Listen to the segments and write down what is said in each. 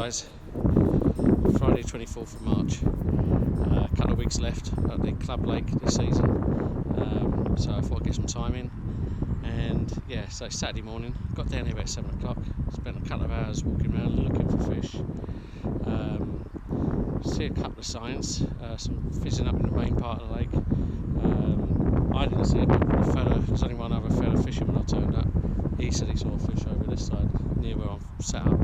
guys, Friday 24th of March, a couple of weeks left at the Club Lake this season, so I thought I'd get some time in. And yeah, so Saturday morning, got down here about 7 o'clock, spent a couple of hours walking around looking for fish. See a couple of signs, some fizzing up in the main part of the lake. I didn't see it, but there's only one other fella fishing when I turned up. He said he saw a fish over this side, near where I'm sat up.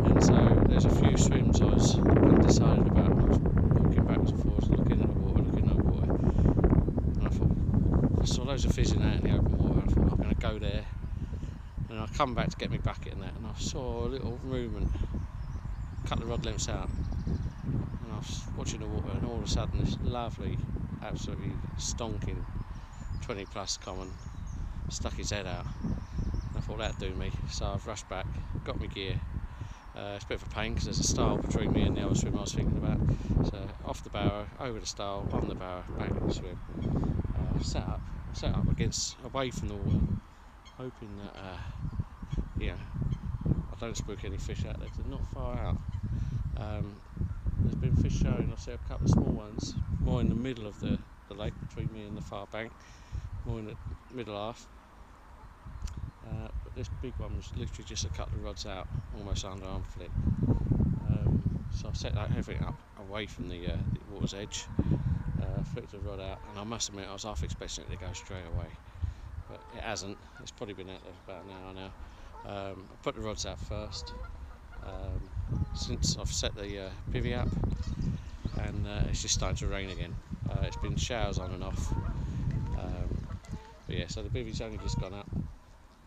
And so there's a few swims I was undecided about. I was walking backwards and forwards, looking at the water. And I thought, I saw loads of fizzing out in the open water. I thought, I'm going to go there. And I come back to get my bucket and that, and I saw a little movement, a couple of rod lengths out. And I was watching the water, and all of a sudden this lovely, absolutely stonking 20 plus common stuck his head out. I thought that'd do me, so I've rushed back, got my gear. It's a bit of a pain because there's a stile between me and the other swim I was thinking about. So off the barrow, over the stile, on the barrow, back in the swim. Set up away from the water, hoping that I don't spook any fish out there. They're not far out. There's been fish showing. I've seen a couple of small ones, more in the middle of the lake between me and the far bank, more in the middle half. But this big one was literally just a couple of rods out, almost under arm flick. So I set that everything up away from the water's edge, flipped the rod out, and I must admit I was half expecting it to go straight away, but it hasn't. It's probably been out there for about an hour now. I put the rods out first, since I've set the bivvy up, and it's just starting to rain again. It's been showers on and off, but yeah, so the bivvy's only just gone up,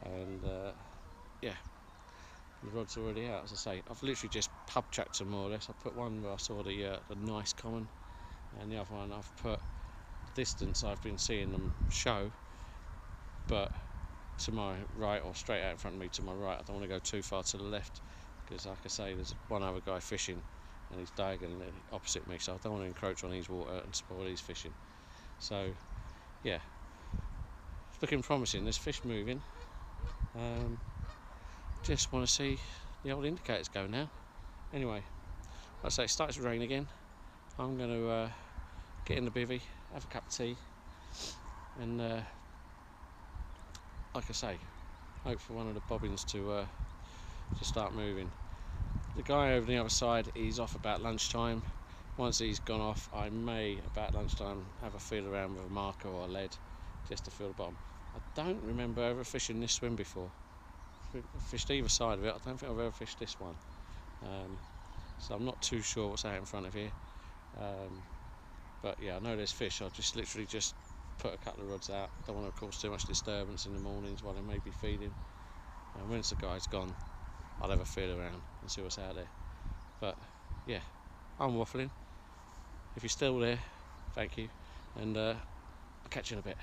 and the rod's already out. As I say, I've literally just pub chucked them more or less. I put one where I saw the nice common, and the other one I've put the distance I've been seeing them show, but to my right, or straight out in front of me to my right. I don't want to go too far to the left, because like I say, there's one other guy fishing and he's diagonally opposite me, so I don't want to encroach on his water and spoil his fishing. So yeah, it's looking promising. There's fish moving. Just want to see the old indicators go now. Anyway, like I say, it starts to rain again. I'm going to get in the bivvy, have a cup of tea, and like I say, hope for one of the bobbins to start moving. The guy over the other side, he's off about lunchtime. Once he's gone off, I may, about lunchtime, have a feel around with a marker or a lead just to feel the bottom. I don't remember ever fishing this swim before. I've fished either side of it. I don't think I've ever fished this one. So I'm not too sure what's out in front of here. But yeah, I know there's fish. I'll just literally just put a couple of rods out. Don't want to cause too much disturbance in the mornings while they may be feeding. And once the guy's gone, I'll have a feel around and see what's out there. But yeah, I'm waffling. If you're still there, thank you, and I'll catch you in a bit.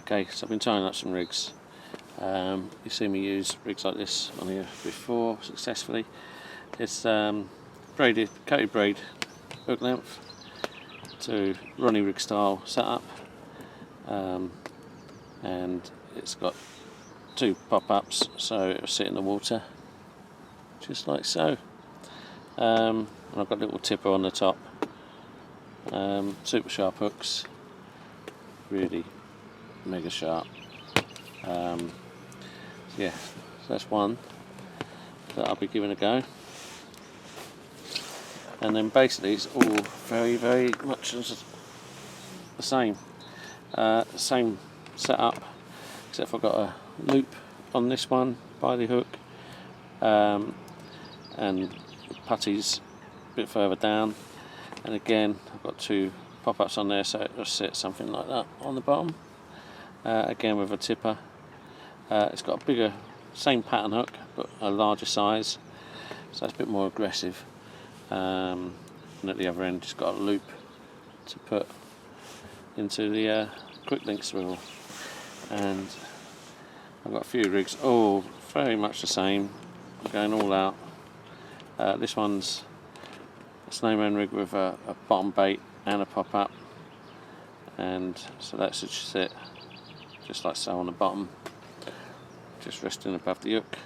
Okay, so I've been tying up some rigs. You've seen me use rigs like this on here before successfully. It's coated braid hook length to Ronnie rig style setup, and it's got two pop-ups, so it'll sit in the water just like so. And I've got a little tipper on the top, super sharp hooks, really mega sharp. Yeah, so that's one that I'll be giving a go. And then basically it's all very, very much the same. Same setup, except I've got a loop on this one by the hook, and putties a bit further down. And again, I've got two pop-ups on there, so it'll sit something like that on the bottom. Again with a tipper. It's got a bigger, same pattern hook, but a larger size, so it's a bit more aggressive. And at the other end, just got a loop to put into the quick link swivel. And I've got a few rigs, all very much the same, going all out. This one's a snowman rig with a bottom bait and a pop-up, and so that should sit just like so on the bottom, just resting above the hook.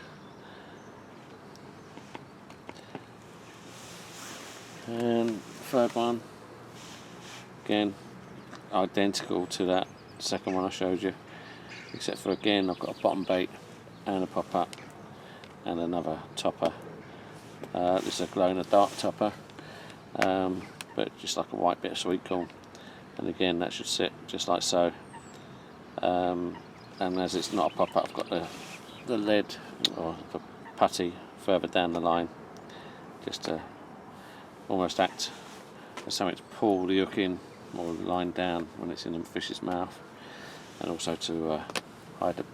And third one, again identical to that second one I showed you, except for again I've got a bottom bait and a pop up and another topper. This is a glow in the dark topper, but just like a white bit of sweet corn, and again that should sit just like so. And as it's not a pop up, I've got the lead or the putty further down the line, just to almost act as something to pull the hook in or line down when it's in the fish's mouth, and also to hide the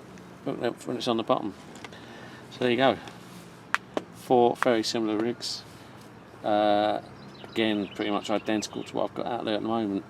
hook length when it's on the bottom. So there you go, 4 very similar rigs, again pretty much identical to what I've got out there at the moment.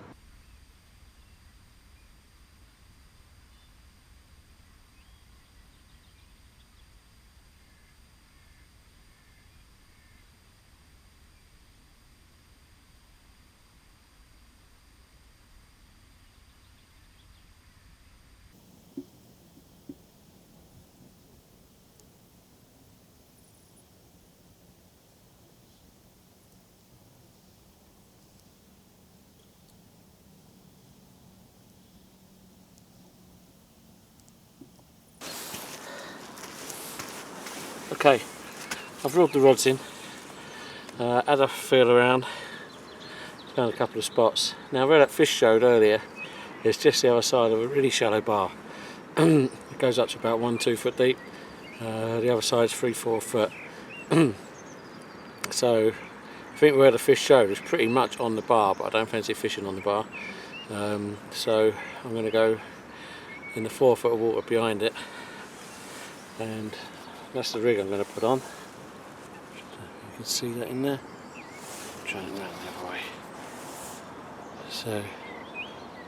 Okay, I've reeled the rods in, had a feel around, found a couple of spots. Now where that fish showed earlier is just the other side of a really shallow bar. It goes up to about 1-2 foot deep, the other side's 3-4 foot. So I think where the fish showed is pretty much on the bar, but I don't fancy fishing on the bar. So I'm going to go in the 4 foot of water behind it, and that's the rig I'm going to put on. You can see that in there. Trying it round the other way. So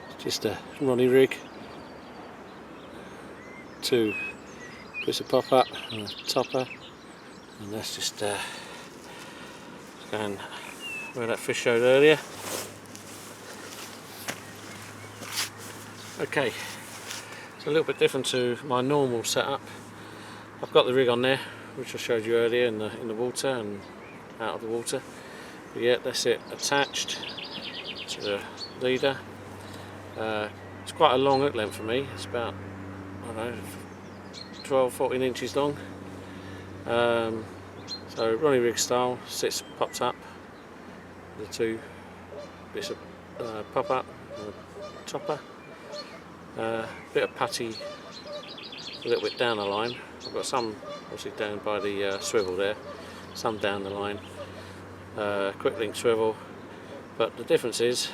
it's just a Ronnie rig, 2 bits of pop up and a topper, and that's just going where that fish showed earlier. Okay, it's a little bit different to my normal setup. I've got the rig on there, which I showed you earlier in the water and out of the water. But yeah, that's it, attached to the leader. It's quite a long hook length for me. It's about, I don't know, 12-14 inches long. So Ronnie rig style, sits popped up. The 2 bits of pop up and a topper. Bit of putty a little bit down the line. I've got some obviously down by the swivel there, some down the line, quick link swivel, but the difference is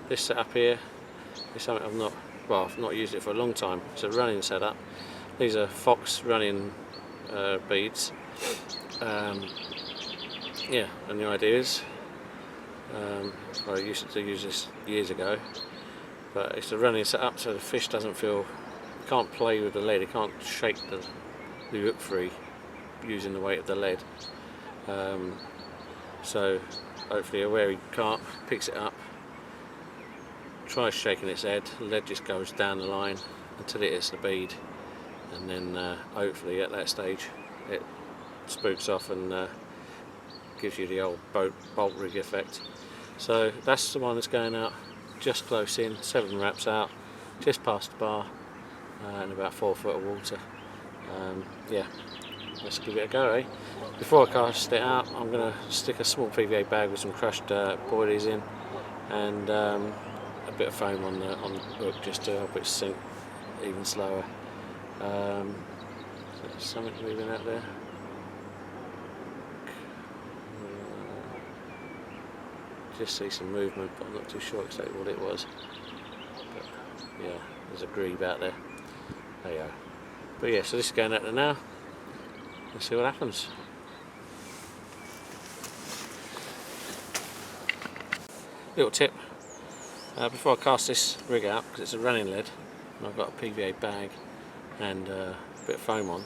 this setup here is something I've not used it for a long time. It's a running setup. These are Fox running beads. Yeah, and the idea is, I used to use this years ago, but it's a running setup so the fish doesn't feel, can't play with the lead, it can't shake the hook free using the weight of the lead. So hopefully a wary carp picks it up, tries shaking its head, the lead just goes down the line until it hits the bead, and then hopefully at that stage it spooks off and gives you the old bolt rig effect. So that's the one that's going out just close in, 7 wraps out, just past the bar, and about 4 foot of water. Yeah, let's give it a go, eh? Before I cast it out, I'm going to stick a small PVA bag with some crushed boilies in, and a bit of foam on the hook just to help it sink even slower. There's something moving out there. Just see some movement, but I'm not too sure exactly what it was. But yeah, there's a grebe out there. There you go. But yeah, so this is going out there now. Let's see what happens. Little tip, before I cast this rig out, because it's a running lead, and I've got a PVA bag and a bit of foam on,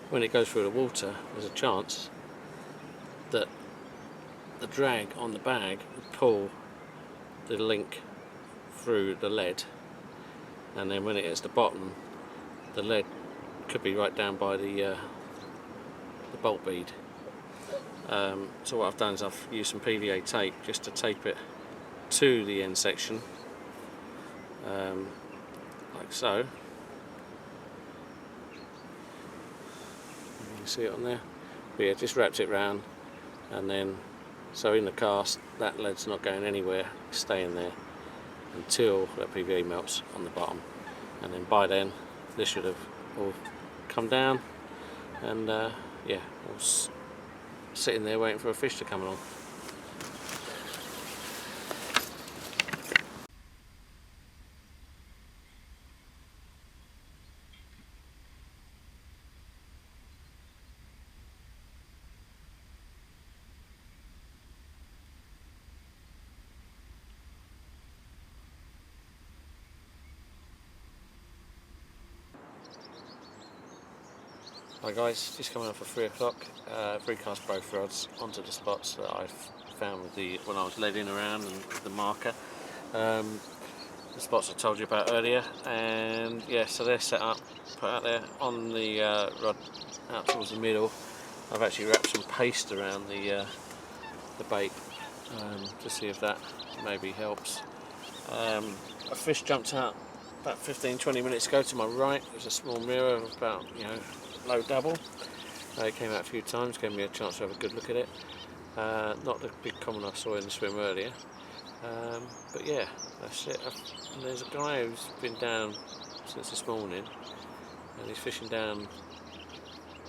when it goes through the water, there's a chance that the drag on the bag will pull the link through the lead, and then when it hits the bottom, the lead could be right down by the bolt bead. So what I've done is I've used some PVA tape just to tape it to the end section, like so. You can see it on there. But yeah, just wrapped it round, and then so in the cast that lead's not going anywhere, it's staying there until that PVA melts on the bottom, and then by then this should have all come down, and yeah, all sitting there waiting for a fish to come along. Hi guys, just coming up for 3 o'clock. Recast both rods onto the spots that I've found with when I was leading around and with the marker. The spots I told you about earlier, and yeah, so they're set up, put out there on the rod out towards the middle. I've actually wrapped some paste around the bait to see if that maybe helps. A fish jumped out about 15-20 minutes ago to my right. There's a small mirror of about, low double. It came out a few times, gave me a chance to have a good look at it. Not the big common I saw in the swim earlier, but yeah, that's it. And there's a guy who's been down since this morning, and he's fishing down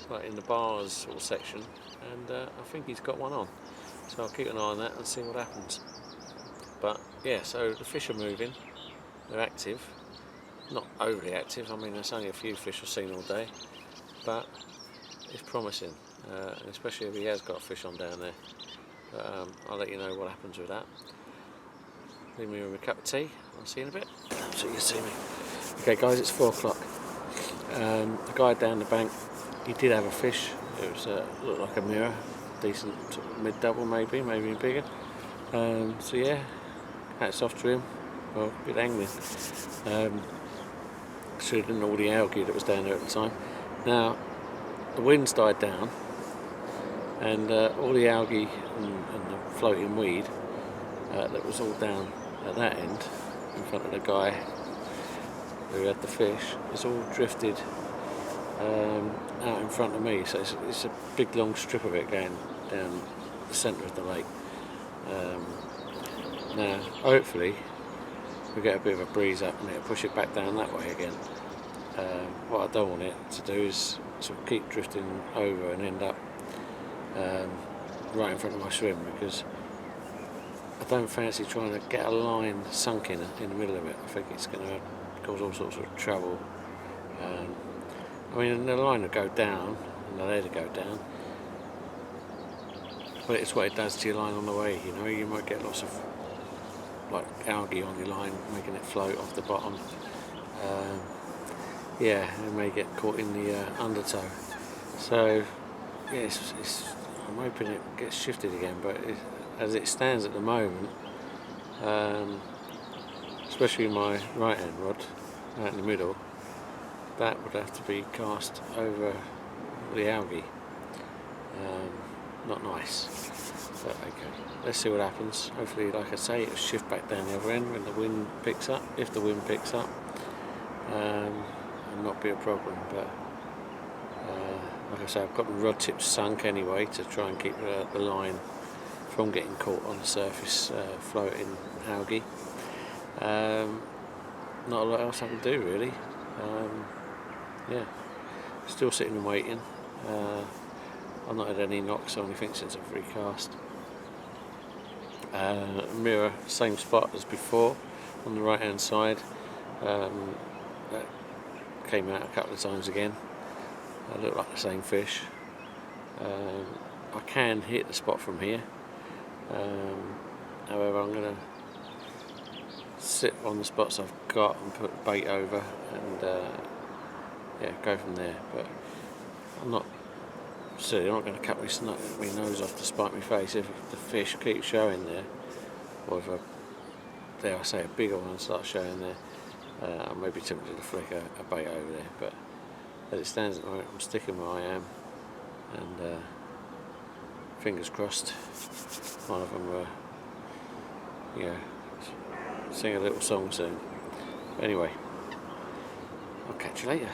like in the bars sort of section, and I think he's got one on, so I'll keep an eye on that and see what happens. But yeah, so the fish are moving, they're active, not overly active. I mean, there's only a few fish I've seen all day, but it's promising, and especially if he has got a fish on down there. But I'll let you know what happens with that. Leave me with a cup of tea. I'll see you in a bit, so you can see me. Okay guys, it's 4 o'clock. The guy down the bank, he did have a fish. It was looked like a mirror, decent sort of mid-double, maybe bigger. So yeah, hats off to him. Well, good angling. Considering all the algae that was down there at the time. Now, the wind's died down, and all the algae and the floating weed that was all down at that end, in front of the guy who had the fish, it's all drifted out in front of me. So it's a big long strip of it going down the centre of the lake. Now, hopefully, we get a bit of a breeze up and it'll push it back down that way again. What I don't want it to do is sort of keep drifting over and end up right in front of my swim, because I don't fancy trying to get a line sunk in the middle of it. I think it's going to cause all sorts of trouble. I mean, the line will go down and the lead will go down, but it's what it does to your line on the way. You might get lots of like algae on your line, making it float off the bottom. Yeah, it may get caught in the undertow. So yeah, I'm hoping it gets shifted again, but as it stands at the moment, especially my right hand rod out in the middle, that would have to be cast over the algae. Not nice, but okay, let's see what happens. Hopefully, like I say, it'll shift back down the other end when the wind picks up, if the wind picks up, and not be a problem. But like I say, I've got the rod tips sunk anyway to try and keep the line from getting caught on the surface floating algae. Not a lot else I can do really. Yeah, still sitting and waiting. I've not had any knocks or anything since I've recast. Mirror, same spot as before on the right hand side. That came out a couple of times again. They look like the same fish. I can hit the spot from here. However, I'm going to sit on the spots I've got and put the bait over and yeah, go from there. But I'm not going to cut my nose off to spite my face if the fish keep showing there, or if dare I say a bigger one starts showing there. I may be tempted to flick a bait over there, but as it stands at the moment, I'm sticking where I am, and fingers crossed one of them sing a little song soon. But anyway, I'll catch you later.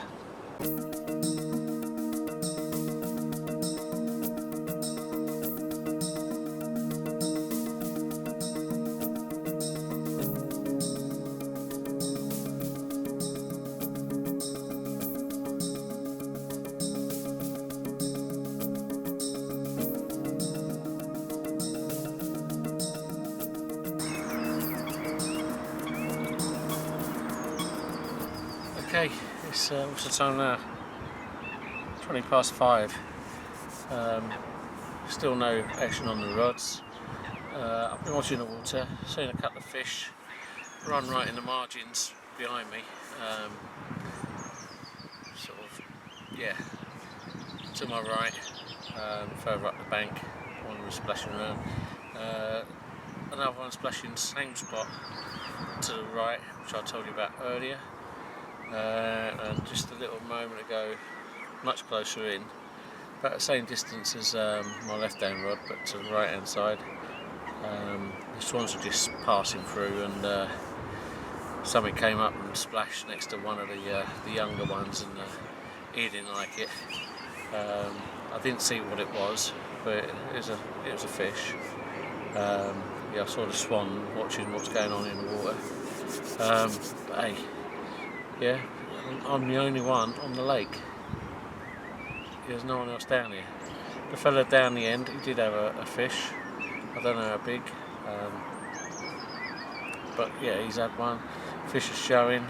Okay, it's what's the time now? 20 past 5. Still no action on the rods. I've been watching the water, seen a couple of fish run right in the margins behind me. Sort of, yeah, to my right, further up the bank, one was splashing around. Another one splashing same spot to the right, which I told you about earlier. And just a little moment ago, much closer in, about the same distance as my left hand rod, but to the right hand side. The swans were just passing through, and something came up and splashed next to one of the younger ones, and he didn't like it. I didn't see what it was, but it was a fish. Yeah, I saw the swan watching what's going on in the water. But hey, yeah, I'm the only one on the lake. There's no one else down here. The fella down the end, he did have a fish. I don't know how big, but yeah, he's had one. Fish is showing.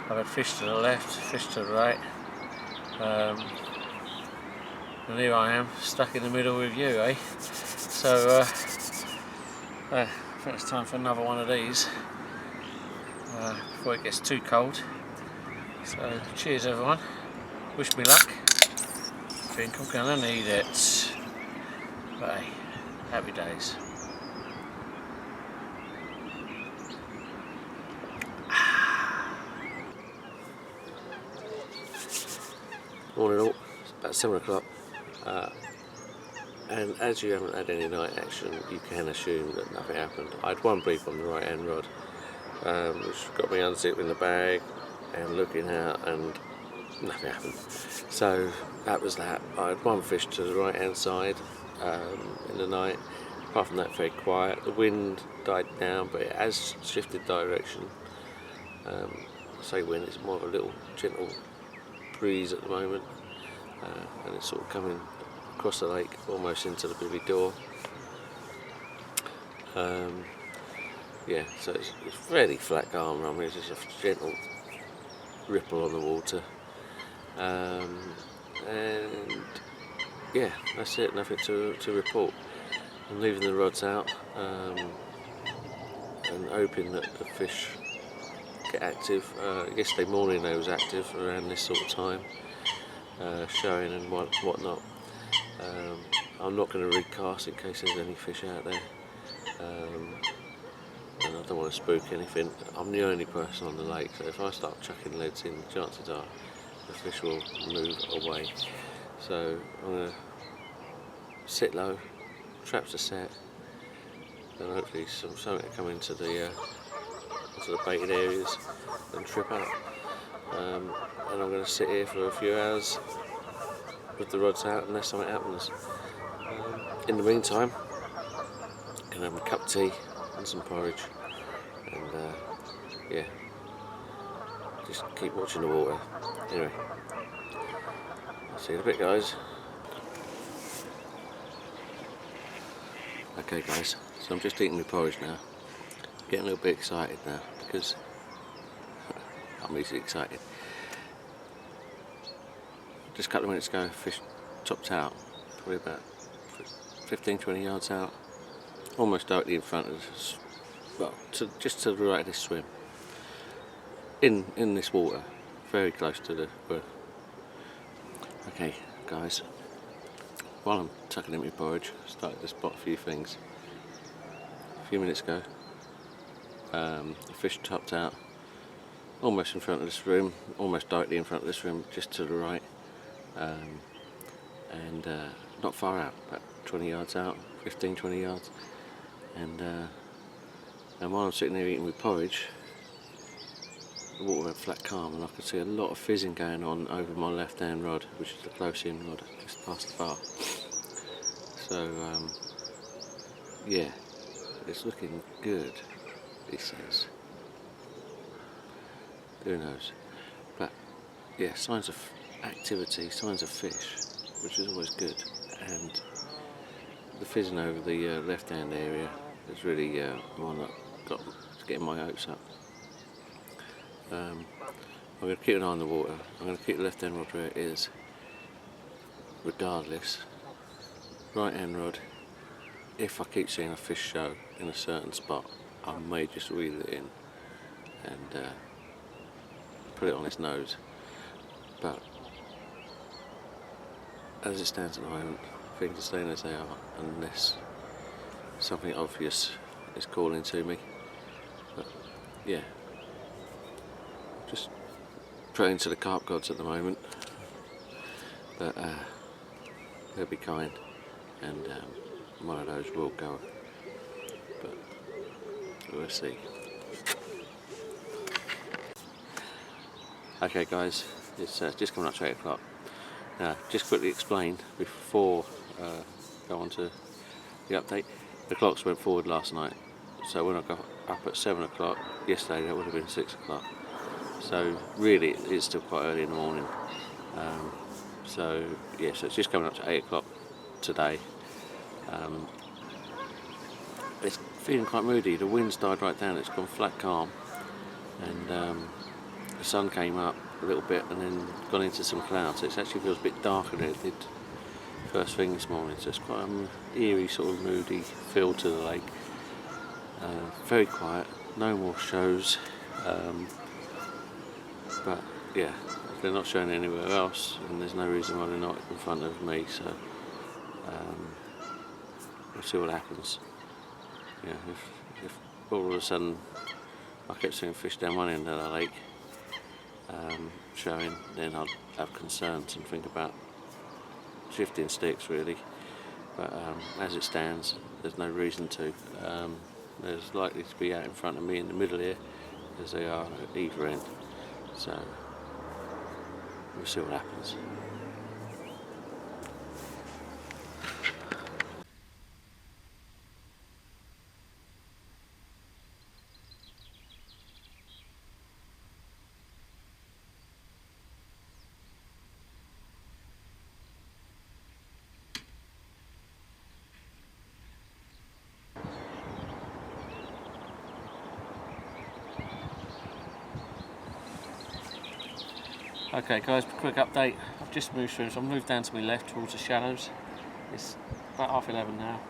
I've had fish to the left, fish to the right, and here I am, stuck in the middle with you, eh? So I think it's time for another one of these before it gets too cold. So cheers everyone, wish me luck. I think I'm gonna need it, but hey, happy days. Morning all, it's about 7 o'clock, and as you haven't had any night action, you can assume that nothing happened. I had one bleep on the right hand rod, which got me unzipping the bag and looking out, and nothing happened. So that was that. I had one fish to the right hand side in the night. Apart from that, very quiet. The wind died down, but it has shifted direction. I say wind, it's more of a little gentle breeze at the moment, and it's sort of coming across the lake almost into the Bivvy door. Yeah, so it's fairly flat calm. I mean, it's just a gentle ripple on the water, and yeah, that's it. Nothing to report. I'm leaving the rods out and hoping that the fish get active. Yesterday morning they was active around this sort of time, showing and whatnot. I'm not going to recast in case there's any fish out there, and I don't want to spook anything. I'm the only person on the lake, so if I start chucking leads in, the chances are the fish will move away. So I'm going to sit low, traps are set, and hopefully something to come into the baited areas and trip out. And I'm going to sit here for a few hours with the rods out unless something happens. In the meantime, I'm going to have a cup of tea and some porridge, and yeah, just keep watching the water. Anyway, I'll see you in a bit, guys. Okay guys, so I'm just eating my porridge now, getting a little bit excited now because I'm easily excited. Just a couple of minutes ago, fish topped out, probably about 15-20 yards out, almost directly in front of us, well, just to the right of this swim, in this water, very close to the wood. Okay guys, while I'm tucking in my porridge, I started to spot a few things. A few minutes ago, the fish topped out almost in front of this room, almost directly in front of this room, just to the right, and not far out, about 20 yards out, 15-20 yards, and while I'm sitting there eating my porridge, the water went flat calm, and I could see a lot of fizzing going on over my left hand rod, which is the close in rod, just past the bar. So yeah, it's looking good, he says. Who knows? But yeah, signs of activity, signs of fish, which is always good. And the fizzing over the left hand area is really one that got getting my hopes up. I'm going to keep an eye on the water. I'm going to keep the left hand rod where it is, regardless. Right hand rod, if I keep seeing a fish show in a certain spot, I may just reel it in and put it on its nose. But as it stands at the moment, things are staying as they are, unless something obvious is calling to me. But yeah, just praying to the carp gods at the moment, but they'll be kind, and one of those will go, but we'll see. Okay guys, it's just coming up to 8 o'clock. Now, just quickly explain before go on to the update. The clocks went forward last night, so when I got up at 7 o'clock yesterday, that would have been 6 o'clock. So really, it's still quite early in the morning. So yeah, so it's just coming up to 8 o'clock today. It's feeling quite moody. The wind's died right down. It's gone flat calm, and the sun came up a little bit and then gone into some clouds. It actually feels a bit darker than it did first thing this morning. So it's quite an eerie, sort of moody feel to the lake. Very quiet. No more shows. But yeah, they're not showing anywhere else, and there's no reason why they're not in front of me. So we'll see what happens. Yeah, if all of a sudden I kept seeing fish down one end of the lake showing, then I'd have concerns and think about shifting sticks really. But as it stands, there's no reason to. There's likely to be out in front of me in the middle here, as they are at either end. So we'll see what happens. Okay guys, quick update. I've just moved through, so I've moved down to my left towards the shallows. It's about 11:30 now.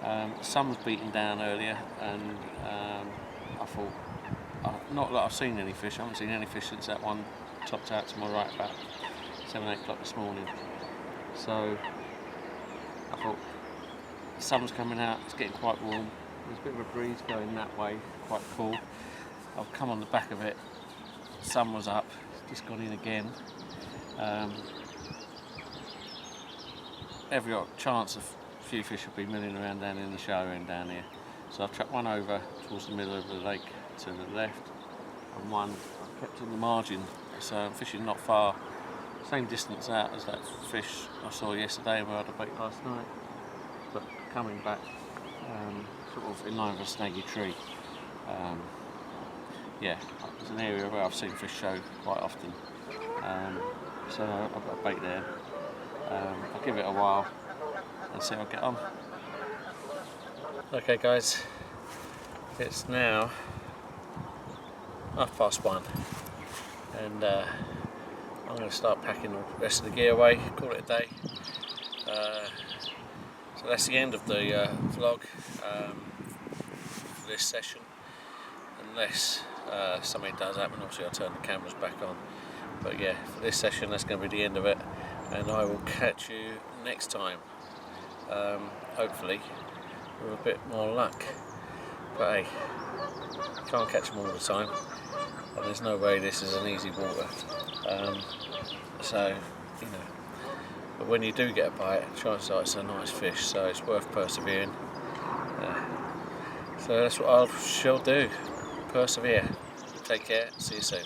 The sun was beating down earlier, and I thought, not that I've seen any fish. I haven't seen any fish since that one topped out to my right about 7-8 o'clock this morning. So I thought, the sun's coming out, it's getting quite warm. There's a bit of a breeze going that way, quite cool. I've come on the back of it, the sun was up, it's just gone in again. Every chance of a few fish will be milling around down in the shallow end down here. So I've tracked one over towards the middle of the lake to the left, and one I've kept on the margin, so I'm fishing not far, same distance out as that fish I saw yesterday where I had a bait last night, but coming back sort of in line with a snaggy tree. Yeah, it's an area where I've seen fish show quite often, so I've got a bait there. I'll give it a while and see how I get on. Okay guys, it's now 1:30, and I'm going to start packing the rest of the gear away, call it a day. So that's the end of the vlog for this session, unless something does happen. Obviously I'll turn the cameras back on, but yeah, for this session that's going to be the end of it, and I will catch you next time, hopefully with a bit more luck. But hey, can't catch them all the time. and there's no way this is an easy water. So, you know, but when you do get a bite, chances are it's a nice fish, so it's worth persevering. So that's what I shall do, persevere. Take care, see you soon.